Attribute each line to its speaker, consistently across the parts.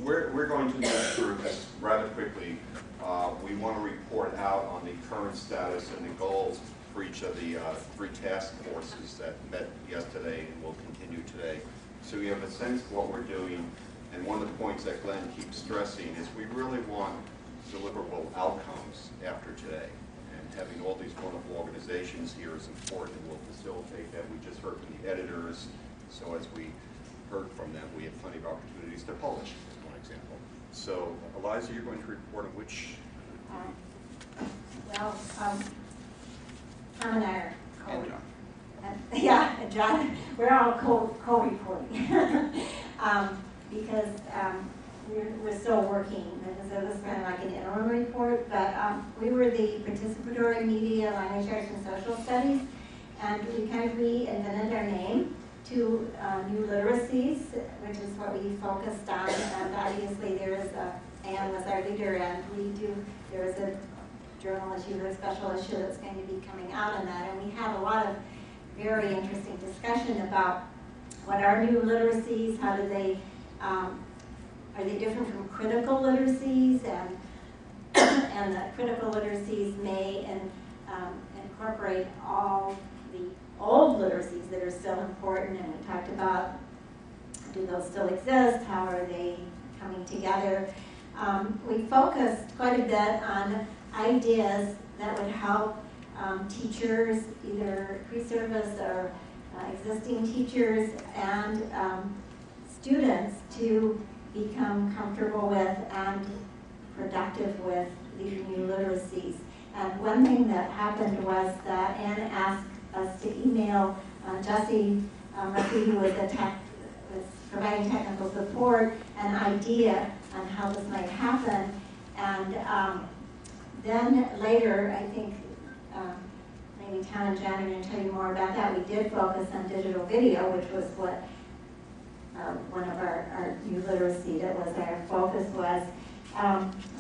Speaker 1: We're going to move through this rather quickly. We want to report out on the current status and the goals for each of the 3 task forces that met yesterday and will continue today. So we have a sense of what we're doing, and one of the points that Glenn keeps stressing is we really want deliverable outcomes after today. And having all these wonderful organizations here is important, and we'll facilitate that. We just heard from the editors, so as we heard from them, we have plenty of opportunities to publish, as one example. So, Eliza, you're going to report on which?
Speaker 2: Tom and I are
Speaker 1: And John.
Speaker 2: Yeah, and John, we're all co-reporting because we're still working. So this is kind of like an interim report, but we were the participatory media, language arts, and social studies, and we kind of reinvented our name to new literacies, which is what we focused on. And obviously there is Anne was our leader, and there is a journal, as you heard, special issue that's going to be coming out on that. And we had a lot of very interesting discussion about what are new literacies, how do they, are they different from critical literacies, and that critical literacies may incorporate all the old literacies that are still important, and we talked about, do those still exist, how are they coming together. We focused quite a bit on ideas that would help teachers, either pre-service or existing teachers, and students to become comfortable with and productive with these new literacies. And one thing that happened was that Anne asked us to email Jesse Murphy, who was providing technical support, an idea on how this might happen. And then later, I think maybe Tom and John are going to tell you more about that. We did focus on digital video, which was what one of our new literacy that was our focus was.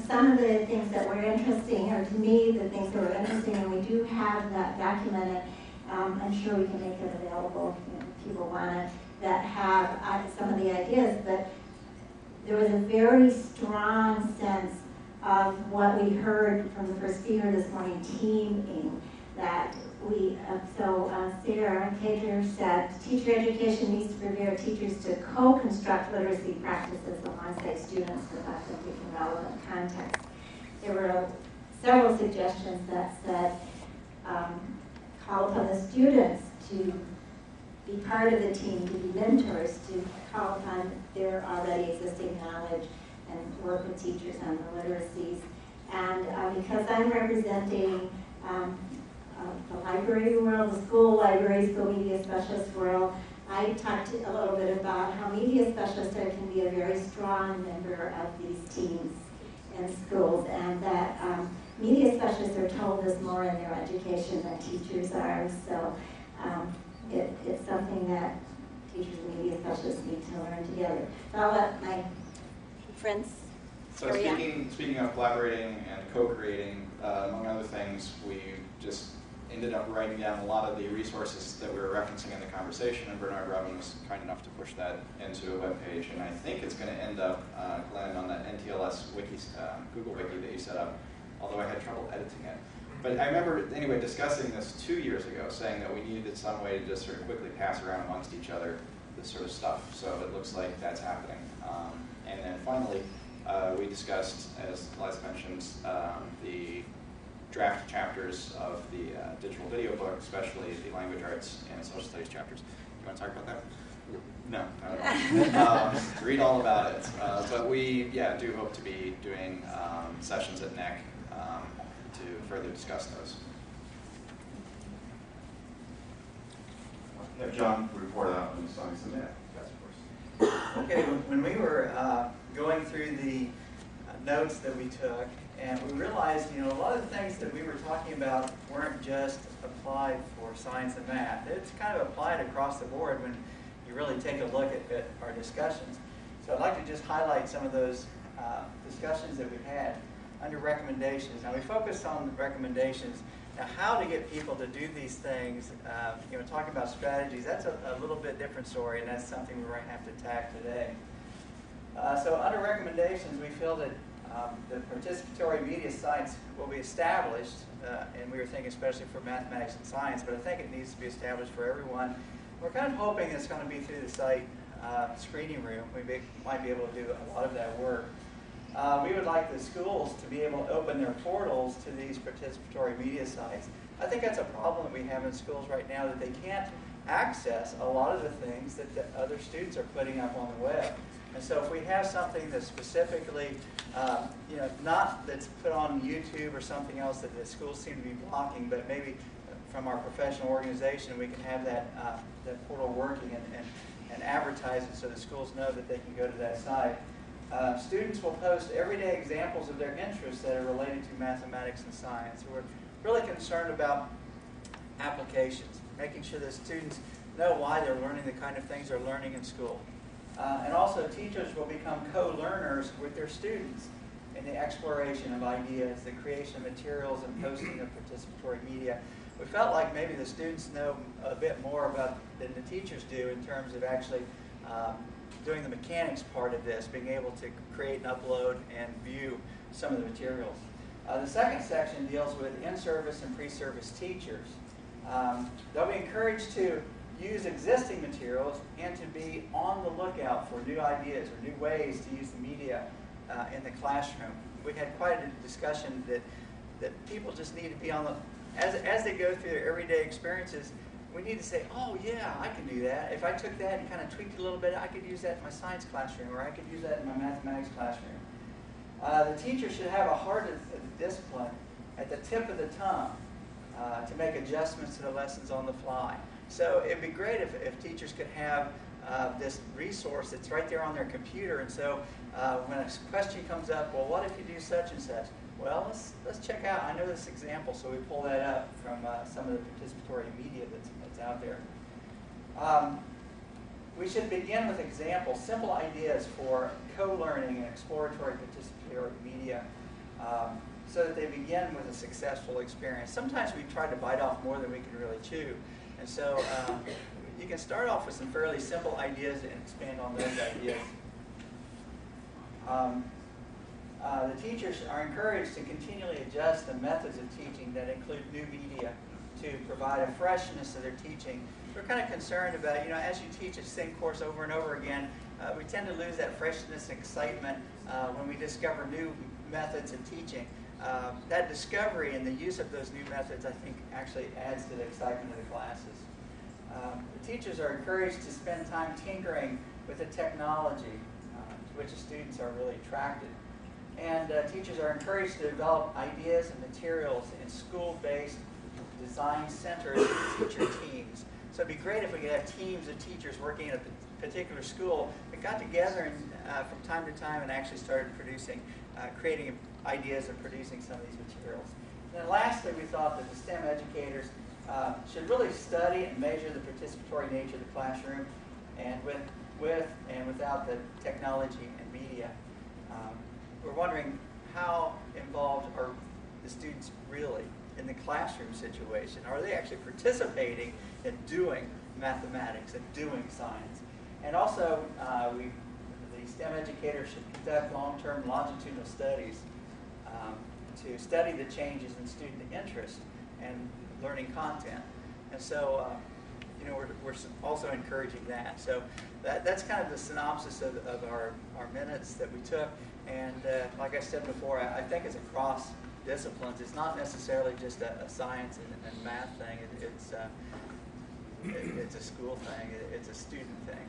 Speaker 2: Some of the things that were interesting, or to me, the things that were interesting, and we do have that documented. I'm sure we can make it available if people want it, that have some of the ideas, but there was a very strong sense of what we heard from the first speaker this morning, teaming, that we, Sarah Cager said, teacher education needs to prepare teachers to co-construct literacy practices alongside students with authentic and relevant context. There were several suggestions that said, call upon the students to be part of the team, to be mentors, to call upon their already existing knowledge and work with teachers on the literacies. And because I'm representing the library world, the school library, school media specialist world, I talked a little bit about how media specialists can be a very strong member of these teams in schools, and that media specialists are told this more in their education than teachers are. So it's something that teachers and media specialists need to learn together. So I'll let my friends.
Speaker 3: So speaking of collaborating and co-creating, among other things, we just ended up writing down a lot of the resources that we were referencing in the conversation, and Bernard Robin was kind enough to push that into a web page, and I think it's going to end up, Glenn, on that NTLS wiki, Google wiki that you set up, although I had trouble editing it. But I remember, anyway, discussing this 2 years ago, saying that we needed some way to just sort of quickly pass around amongst each other this sort of stuff, so it looks like that's happening. And then finally, we discussed, as Liza mentioned, the draft chapters of the digital video book, especially the language arts and social studies chapters. You want to talk about that? No, not at all. Read all about it. But we, do hope to be doing sessions at NEC to further discuss those.
Speaker 1: Have John report out on the science and math task force.
Speaker 4: Okay, when we were going through the notes that we took, and we realized, a lot of the things that we were talking about weren't just applied for science and math. It's kind of applied across the board when you really take a look at our discussions. So I'd like to just highlight some of those discussions that we had under recommendations. Now we focused on the recommendations. Now how to get people to do these things, talking about strategies, that's a little bit different story, and that's something we're going to have to tackle today. So under recommendations, we feel that the participatory media sites will be established, and we were thinking especially for mathematics and science, but I think it needs to be established for everyone. We're kind of hoping it's going to be through the site screening room. We might be able to do a lot of that work. We would like the schools to be able to open their portals to these participatory media sites. I think that's a problem that we have in schools right now, that they can't access a lot of the things that the other students are putting up on the web. And so if we have something that's specifically, not that's put on YouTube or something else that the schools seem to be blocking, but maybe from our professional organization we can have that portal working and advertise it so the schools know that they can go to that site. Students will post everyday examples of their interests that are related to mathematics and science. We're really concerned about applications, making sure that students know why they're learning the kind of things they're learning in school. And also teachers will become co-learners with their students in the exploration of ideas, the creation of materials, and posting of participatory media. We felt like maybe the students know a bit more about than the teachers do in terms of actually doing the mechanics part of this, being able to create and upload and view some of the materials. The second section deals with in-service and pre-service teachers. They'll be encouraged to use existing materials and to be on the lookout for new ideas or new ways to use the media in the classroom. We had quite a discussion that people just need to be on the, as they go through their everyday experiences, we need to say, oh yeah, I can do that. If I took that and kind of tweaked it a little bit, I could use that in my science classroom, or I could use that in my mathematics classroom. The teacher should have a heart of discipline at the tip of the tongue to make adjustments to the lessons on the fly. So it'd be great if teachers could have this resource that's right there on their computer, and so when a question comes up, well, what if you do such and such? Well, let's check out, I know this example, so we pull that up from some of the participatory media that's out there. We should begin with examples, simple ideas for co-learning and exploratory participatory media so that they begin with a successful experience. Sometimes we try to bite off more than we can really chew. And so you can start off with some fairly simple ideas and expand on those ideas. The teachers are encouraged to continually adjust the methods of teaching that include new media to provide a freshness to their teaching. We're kind of concerned about, as you teach the same course over and over again, we tend to lose that freshness and excitement when we discover new methods of teaching. That discovery and the use of those new methods, I think, actually adds to the excitement of the classes. The teachers are encouraged to spend time tinkering with the technology to which the students are really attracted. And teachers are encouraged to develop ideas and materials in school-based design-centered teacher teams. So it'd be great if we could have teams of teachers working at a particular school that got together and, from time to time and actually started producing, creating ideas and producing some of these materials. And then lastly, we thought that the STEM educators should really study and measure the participatory nature of the classroom, and with and without the technology and media. We're wondering how involved are the students really in the classroom situation? Are they actually participating in doing mathematics and doing science? And also, the STEM educators should conduct long-term longitudinal studies to study the changes in student interest and learning content. And so, we're also encouraging that. So that's kind of the synopsis of our minutes that we took. And like I said before, I think it's across disciplines. It's not necessarily just a science and math thing. It's a school thing. It's a student thing.